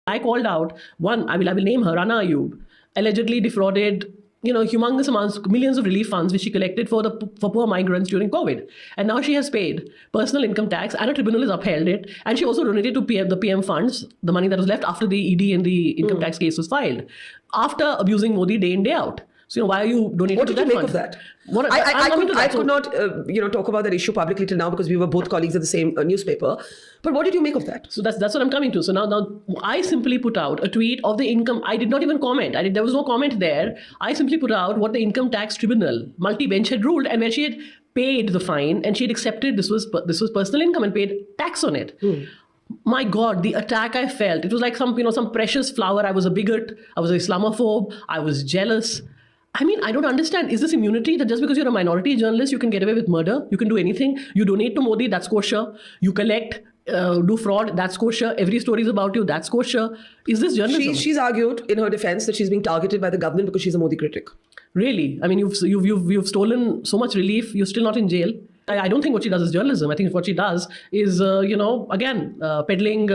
I called out one, I will name her, Rana Ayyub, allegedly defrauded humongous amounts, millions of relief funds which she collected for poor migrants during COVID. And now she has paid personal income tax and a tribunal has upheld it. And she also donated to the PM funds, the money that was left after the ED and the income tax case was filed, after abusing Modi day in, day out. So, why are you donating to that fund? What did you make of that? I could not talk about that issue publicly till now because we were both colleagues at the same newspaper. But what did you make of that? So that's what I'm coming to. So now I simply put out a tweet of the income. I did not even comment. There was no comment there. I simply put out what the income tax tribunal, multi-bench, had ruled, and where she had paid the fine and she had accepted this was personal income and paid tax on it. My God, the attack I felt, it was like some precious flower. I was a bigot. I was an Islamophobe. I was jealous. I mean, I don't understand. Is this immunity that just because you're a minority journalist, you can get away with murder? You can do anything. You donate to Modi, that's kosher. You collect, do fraud, that's kosher. Every story is about you, that's kosher. Is this journalism? She's argued in her defense that she's being targeted by the government because she's a Modi critic. Really? I mean, you've stolen so much relief. You're still not in jail. I don't think what she does is journalism. I think what she does is, peddling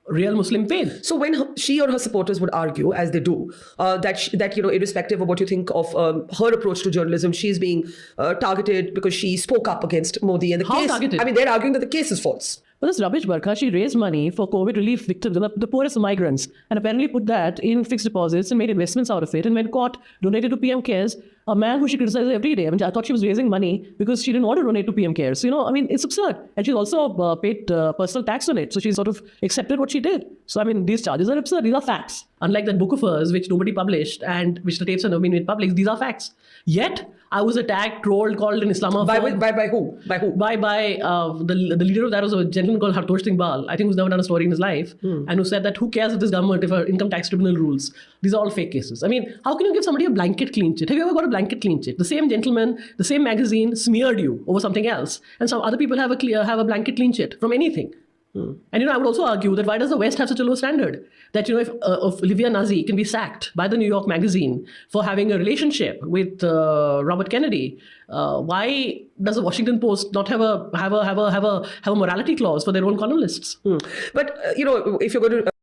real Muslim faith. So when she or her supporters would argue, as they do, that irrespective of what you think of her approach to journalism, she's being targeted because she spoke up against Modi and the case. Targeted? I mean, they're arguing that the case is false. But that's rubbish, Barkha. She raised money for COVID relief victims, the poorest migrants, and apparently put that in fixed deposits and made investments out of it. And when caught, donated to PM Cares, a man who she criticizes every day. I mean, I thought she was raising money because she didn't want to donate to PM Cares. So, it's absurd. And she's also paid personal tax on it. So she's sort of accepted what she did. So, I mean, these charges are absurd. These are facts. Unlike that book of hers, which nobody published and which the tapes have not been made public, these are facts. Yet, I was attacked, trolled, called an Islamophobe. By who? By who? By the leader of that was a gentleman called Hartosh Singh Bal, I think, who's never done a story in his life, and who said that who cares if this government, if our income tax tribunal rules. These are all fake cases. I mean, how can you give somebody a blanket clean chit? Have you ever got a blanket clean chit? The same gentleman, the same magazine smeared you over something else, and some other people have a blanket clean chit from anything. And I would also argue that why does the West have such a low standard? That if Olivia Nazi can be sacked by the New York Magazine for having a relationship with Robert Kennedy, why does the Washington Post not have a morality clause for their own columnists? But if you're going to